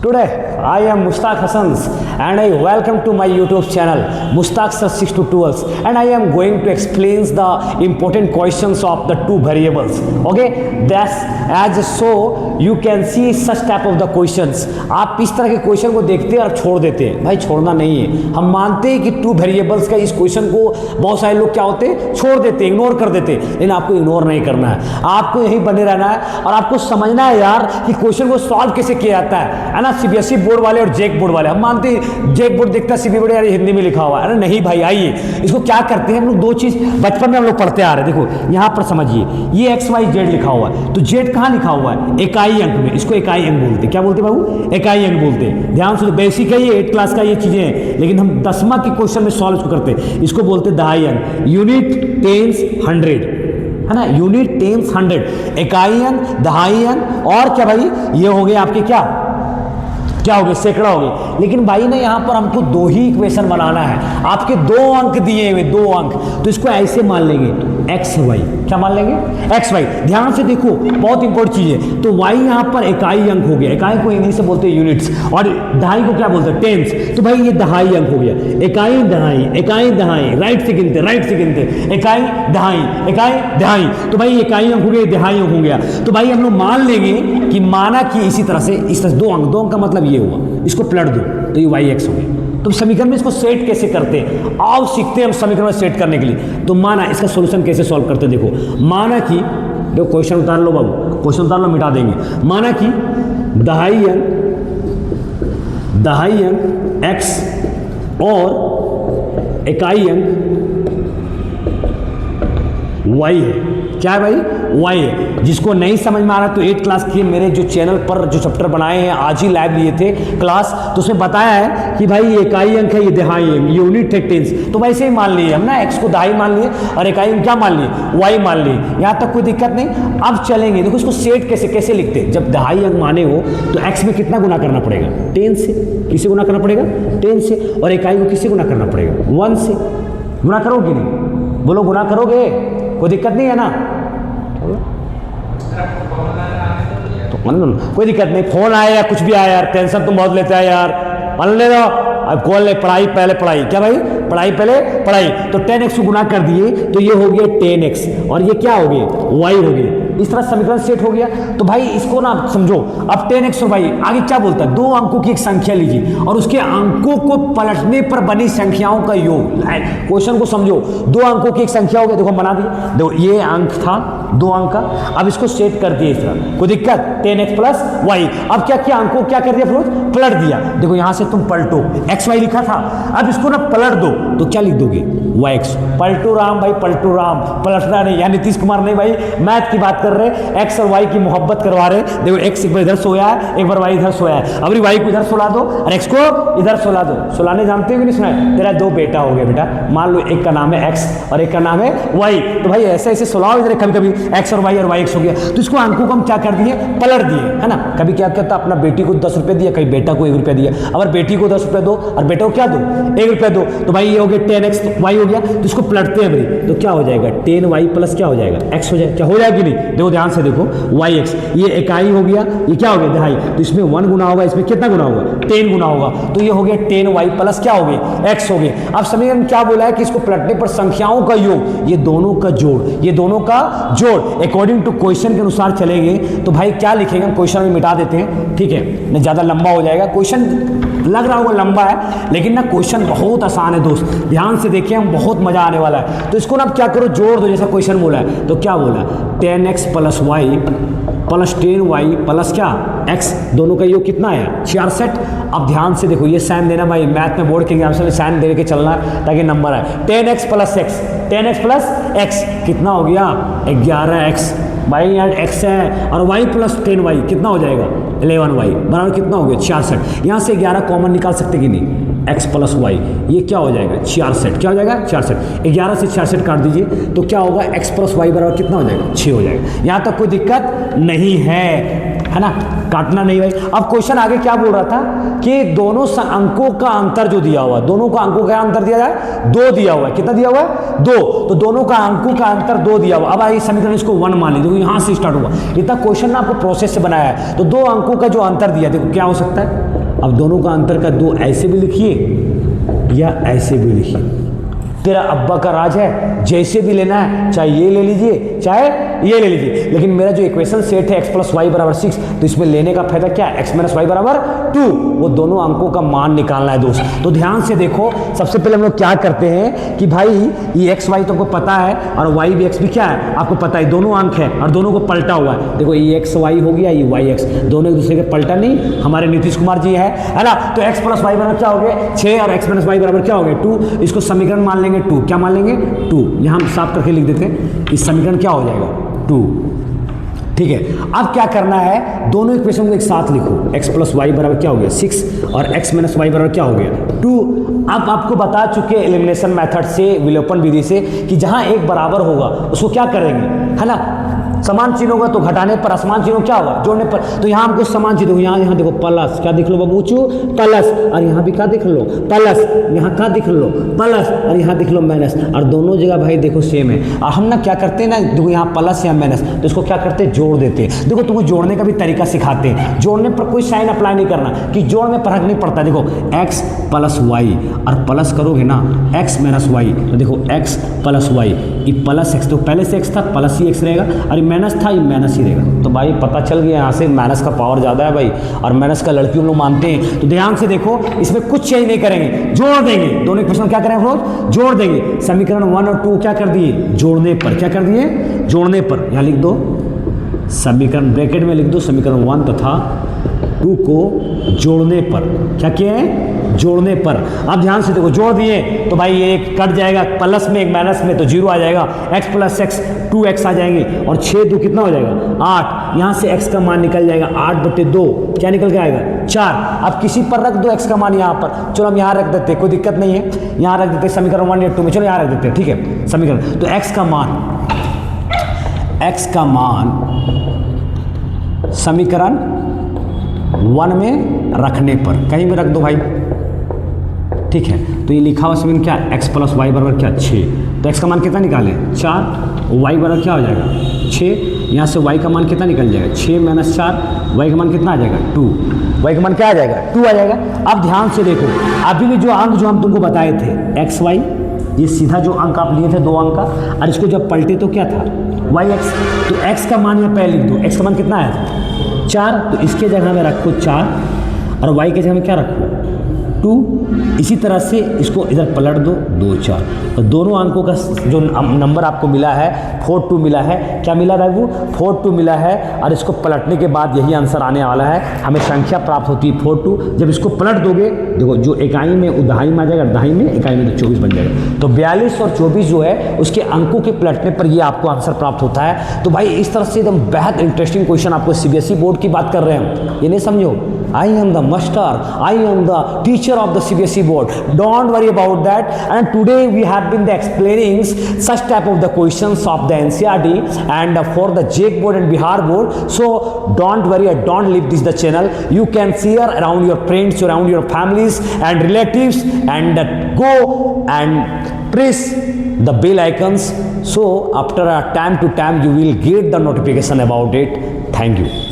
Today I am Mushtaq Hassans and I welcome to my YouTube channel Mushtaq Sir 622 and I am going to explain the important questions of the two variables. Okay, that's as so you can see such type of the questions. आप इस तरह के question को देखते हैं और छोड़ देते हैं. भाई छोड़ना नहीं है. हम मानते हैं कि टू वेरिएबल्स का इस क्वेश्चन को बहुत सारे लोग क्या होते हैं छोड़ देते हैं, इग्नोर कर देते हैं. लेकिन आपको इग्नोर नहीं करना है, आपको यहीं बने रहना है और आपको समझना है यार कि क्वेश्चन को सॉल्व कैसे किया जाता है ना. सीबीएसई बोर्ड वाले और जेक बोर्ड वाले, हम मानते हैं जेक बोर्ड देखता है सीबीएसई बोर्ड यार हिंदी में लिखा हुआ है. अरे नहीं भाई, आइए इसको क्या करते हैं हम लोग. दो चीज बचपन में हम लोग पढ़ते आ रहे हैं. देखो यहां पर समझिए, ये एक्स वाई जेड लिखा हुआ है, तो जेड कहां लिखा हुआ है? इकाई अंक में. इसको इकाई अंक बोलते हैं. क्या बोलते हैं बाबू? इकाई अंक बोलते हैं. ध्यान से, बेसिक है ये 8 क्लास का ये चीजें हैं, लेकिन हम 10वां के क्वेश्चन में सॉल्व करते हैं. इसको बोलते हैं दहाई अंक, यूनिट, टेंस, 100 है ना. यूनिट, टेंस, 100 इकाई अंक, दहाई अंक और क्या भाई ये हो गए आपके क्या हो गए? सैकड़ा हो गए. लेकिन भाई ने यहां पर हमको दो ही इक्वेशन बनाना है. आपके 2 अंक दिए हुए, 2 अंक, तो इसको ऐसे मान लेंगे एक्स वाई. क्या मान लेंगे? X Y. ध्यान से देखो, बहुत इंपॉर्टेंट चीज है. तो वाई यहां पर इकाई अंक हो गया. इकाई को इंग्लिश से बोलते हैं यूनिट्स, और दहाई को क्या बोलते हैं? टेंस. तो भाई ये दहाई अंक हो गया. इकाई दहाई, इकाई दहाई, राइट से गिनते, राइट से गिनते, इकाई दहाई, इकाई दहाई. तो भाई इकाई अंक हो गया, दहाई अंक हो गया. तो भाई हम लोग मान लेंगे कि माना कि इसी तरह से, इस तरह 2 अंक का मतलब ये हुआ. इसको पलट दो तो ये वाई एक्स हो गया. तो समीकरण में इसको सेट कैसे करते हैं, आओ सीखते हैं हम समीकरण में सेट करने के लिए. तो माना इसका सॉल्यूशन कैसे सॉल्व करते हैं. देखो माना कि, देखो क्वेश्चन उतार लो बाबू, क्वेश्चन उतार लो, मिटा देंगे. माना कि दहाई अंक एक्स और इकाई अंक वाई है. क्या है भाई? वाई है. जिसको नहीं समझ में आ रहा तो 8 क्लास के मेरे जो चैनल पर जो चैप्टर बनाए हैं, आज ही लाइव लिए थे क्लास, तो उसमें बताया है कि भाई ये इकाई अंक है, ये दहाई अंक, यूनिट है, टेंस. तो वैसे ही मान लिए हम ना, एक्स को दहाई मान लिए और इकाई अंक क्या मान लिए? वाई मान लिए. यहाँ तक कोई दिक्कत नहीं. अब चलेंगे, देखो इसको सेट कैसे लिखते हैं. जब दहाई अंक माने हो तो एक्स में कितना गुना करना पड़ेगा? 10 से. किसे गुना करना पड़ेगा? 10 से. और इकाई को किससे गुना करना पड़ेगा? 1 से. गुना करोगे नहीं? बोलो गुना करोगे? कोई दिक्कत नहीं है ना? तो कोई दिक्कत नहीं. फोन आया या कुछ भी आया यार, टेंशन तुम बहुत लेते हैं यार, मान ले दो. अब कॉल ले, पढ़ाई पहले पढ़ाई. क्या भाई? पढ़ाई पहले पढ़ाई. तो 10x को गुना कर दिए तो ये हो गया 10x और ये क्या हो गया? y हो गया. इस तरह समीकरण सेट हो गया. तो भाई इसको ना समझो. अब 10x और y आगे क्या बोलता है? 2 अंकों की एक संख्या लीजिए और उसके अंकों को पलटने पर बनी संख्याओं का योग. क्वेश्चन को समझो. 2 अंकों की एक संख्या हो गया. देखो बना दिए. देखो ये अंक था 2 अंक का. अब इसको सेट कर दिए इस तरह. कोई दिक्कत? 10x plus Y. अब क्या किया? अंकों क्या कर दिया? फिरोज पलट दिया. देखो यहां से तुम पलटो, एक्स वाई लिखा था, अब इसको ना पलट दो तो क्या लिख दोगे? Y x. पलटू राम भाई, पलटू राम. पलटना नहीं. यहाँ नीतीश कुमार नहीं भाई, मैथ की बात कर रहे, एक्स और वाई की मोहब्बत करवा रहे. देखो एक्स एक बार इधर सोया है, एक बार वाई इधर सोया है. अब वाई को इधर सुला दो और एक्स को इधर सुला दो. सुलाने जानते हो कि नहीं सुना? तेरा 2 बेटा हो गया बेटा. मान लो एक का नाम है एक्स और एक का नाम है वाई. तो भाई ऐसे ऐसे सुलाओ इधर. कभी कभी एक्स और वाई एक्स हो गया. तो इसको अंकों को हम क्या कर दिए? पलट दिए, है ना. कभी क्या कहता, अपना बेटी को 10 रुपए दिया, कभी बेटा को 1 रुपया दिया. अगर बेटी को 10 रुपए दो और बेटा को क्या दो? 1 रुपया दो. तो भाई ये हो गया 10x वाई हो गया. तो इसको पलटते हैं भाई, तो क्या हो जाएगा? 10y प्लस क्या हो जाएगा? x हो जाएगा. क्या हो जाएगा कि नहीं? देखो ध्यान से देखो, yx ये इकाई हो गया, ये क्या हो गया? दहाई. तो इसमें 1 गुना होगा, इसमें कितना गुना होगा? 10 गुना होगा. तो ये हो गया 10y प्लस क्या हो गया? x हो गया. अब समीकरण क्या बोला है कि इसको पलटने पर संख्याओं का योग, ये दोनों का जोड़, ये दोनों का जोड़ अकॉर्डिंग टू क्वेश्चन के अनुसार चलेंगे. तो भाई क्या लिखेंगे हम? क्वेश्चन में मिटा देते हैं, ठीक है, नहीं ज्यादा लंबा हो जाएगा. क्वेश्चन लग रहा होगा लंबा है, लेकिन ना क्वेश्चन बहुत आसान है दोस्त. ध्यान से देखिए, हम बहुत मजा आने वाला है. तो इसको ना क्या करो? जोड़ दो. जैसा क्वेश्चन बोला है तो क्या बोला? 10x plus Y plus 10y plus क्या? x. दोनों का योग कितना है? 66. अब ध्यान से देखो, ये साइन देना भाई, मैथ में बोर्ड के एग्जाम में साइन दे के चलना ताकि नंबर आए. 10x plus x, 10x plus x कितना हो गया? 11x. भाई यहाँ x है और y प्लस 10y कितना हो जाएगा? 11y बराबर कितना हो गया? 66. यहाँ से 11 कॉमन निकाल सकते कि नहीं? x प्लस वाई, ये क्या हो जाएगा? 66. क्या हो जाएगा? 66. 11 से 66 काट दीजिए तो क्या होगा? x प्लस वाई बराबर कितना हो जाएगा? 6 हो जाएगा. यहाँ तक कोई दिक्कत नहीं है ना? काटना नहीं भाई. अब क्वेश्चन आगे क्या बोल रहा था कि दोनों अंकों का अंतर जो दिया हुआ है, दोनों का अंकों का अंतर दिया जाए 2 दिया हुआ है. कितना दिया हुआ है? 2. तो दोनों का अंकों का अंतर 2 दिया हुआ. अब आइए समीकरण इसको 1 मान लीजिए. यहाँ से स्टार्ट हुआ. इतना क्वेश्चन ना आपको प्रोसेस से बनाया है. तो 2 अंकों का जो अंतर दिया, देखो क्या हो सकता है? अब दोनों का अंतर का दो ऐसे भी लिखिए या ऐसे भी लिखिए, तेरा अब्बा का राज है, जैसे भी लेना है चाहे ये ले लीजिए चाहे ये ले लीजिए। लेकिन मेरा जो इक्वेशन सेट है x प्लस वाई बराबर 6, तो इसमें लेने का फायदा क्या है, x माइनस वाई बराबर 2, वो दोनों अंकों का मान निकालना है दोस्त। तो ध्यान से देखो, सबसे पहले हम लोग क्या करते हैं कि भाई ये एक्स वाई तो आपको पता है और वाई भी एक्स भी क्या है आपको पता है, दोनों अंक है और दोनों को पलटा हुआ है। देखो ये एक्स वाई हो गया, ये वाई एक्स, दोनों एक दूसरे के पलटा नहीं, हमारे नीतीश कुमार जी है ना। तो x प्लस वाई बराबर क्या हो गया 6 और x माइनस वाई बराबर क्या हो गया 2। इसको समीकरण मान लेंगे 2, क्या मान लेंगे 2, यहां हम साफ करके लिख देते हैं, इस समीकरण क्या हो जाएगा 2। ठीक है, अब क्या करना है, दोनों इक्वेशन को एक साथ लिखो, x प्लस वाई बराबर क्या हो गया 6 और x माइनस वाई बराबर क्या हो गया 2। अब आपको बता चुके एलिमिनेशन मेथड से, विलोपन विधि से, कि जहां एक बराबर होगा उसको क्या करेंगे, है ना, समान चिन्ह होगा तो घटाने पर, असमान चिन्ह क्या होगा जोड़ने पर। तो यहाँ हमको समान चिन्ह, यहाँ देखो प्लस, क्या दिख लो बाबूचू प्लस, और यहाँ भी क्या दिख लो प्लस, यहाँ क्या दिख लो प्लस, और यहाँ दिख लो माइनस, और दोनों जगह भाई देखो सेम है। और हम ना क्या करते हैं ना, देखो यहाँ प्लस या माइनस, तो इसको क्या करते हैं जोड़ देते हैं। देखो तुमको जोड़ने का भी तरीका सिखाते हैं, जोड़ने पर कोई साइन अप्लाई नहीं करना कि जोड़ में फर्क नहीं पड़ता। देखो x प्लस वाई और प्लस करोगे ना x माइनस वाई, तो देखो x प्लस वाई, ये प्लस x, तो पहले से x था प्लस ही x रहेगा, और माइनस था ये माइनस ही रहेगा। तो भाई पता चल गया यहाँ से माइनस का पावर ज़्यादा है भाई, और माइनस का लड़कियों लोग मानते हैं। तो ध्यान से देखो, इसमें कुछ चेंज नहीं करेंगे, जोड़ देंगे, दोनों इक्वेशन क्या करेंगे रोज जोड़ देंगे। समीकरण 1 और 2 क्या कर दिए जोड़ने पर, क्या कर दिए जोड़ने पर, यहाँ लिख दो समीकरण, ब्रैकेट में लिख दो समीकरण 1 तथा 2 को जोड़ने पर, क्या किए हैं जोड़ने पर। अब ध्यान से देखो, जोड़ दिए तो भाई ये एक कट जाएगा, प्लस में एक माइनस में, तो 0 आ जाएगा, x प्लस एक्स 2x आ जाएंगे, और 6 2 कितना हो जाएगा 8, यहाँ से x का मान निकल जाएगा 8/2, क्या निकल के आएगा 4। अब किसी पर रख दो x का मान यहाँ पर, चलो हम यहाँ रख देते, कोई दिक्कत नहीं है, यहाँ रख देते समीकरण 1 या 2 में, चलो यहाँ रख देते हैं, ठीक है समीकरण। तो x का मान समीकरण 1 में रखने पर, कहीं भी रख दो भाई, ठीक है। तो ये लिखा हुआ समीकरण क्या, x प्लस वाई बराबर क्या 6, तो x का मान कितना निकाले 4, y बराबर क्या हो जाएगा 6, यहाँ से y का मान कितना निकल जाएगा 6 माइनस 4, y का मान कितना आ जाएगा 2, y का मान क्या आ जाएगा 2 आ जाएगा। अब ध्यान से देखो, अभी भी जो अंक जो हम तुमको बताए थे x y, ये सीधा जो अंक आप लिए थे 2 अंक का, और इसको जब पलटे तो क्या था y x, तो x का मान यहाँ पहले लिख दो, x का मान कितना आया था 4, तो इसके जगह में रखो 4 और y के जगह में क्या रखो 2। इसी तरह से इसको इधर पलट दो 2 4, तो दोनों अंकों का जो नंबर आपको मिला है 42 मिला है, क्या मिला बाबू 42 मिला है, और इसको पलटने के बाद यही आंसर आने वाला है, हमें संख्या प्राप्त होती है 42। जब इसको पलट दोगे देखो, जो इकाई में दहाई में आ जाएगा, दहाई में इकाई में तो 24 बन जाएगा, तो 42 और 24 जो है उसके अंकों के पलटने पर ये आपको आंसर प्राप्त होता है। तो भाई इस तरह से एकदम बेहद इंटरेस्टिंग क्वेश्चन, आपको CBSE बोर्ड की बात कर रहे हैं, ये नहीं समझो, I am the master, I am the teacher of the CBSE board. Don't worry about that. And today we have been explaining such type of the questions of the NCERT and for the JEK board and Bihar board. So don't worry, don't leave this the channel. You can share around your friends, around your families and relatives, and go and press the bell icons. So after a time to time you will get the notification about it. Thank you.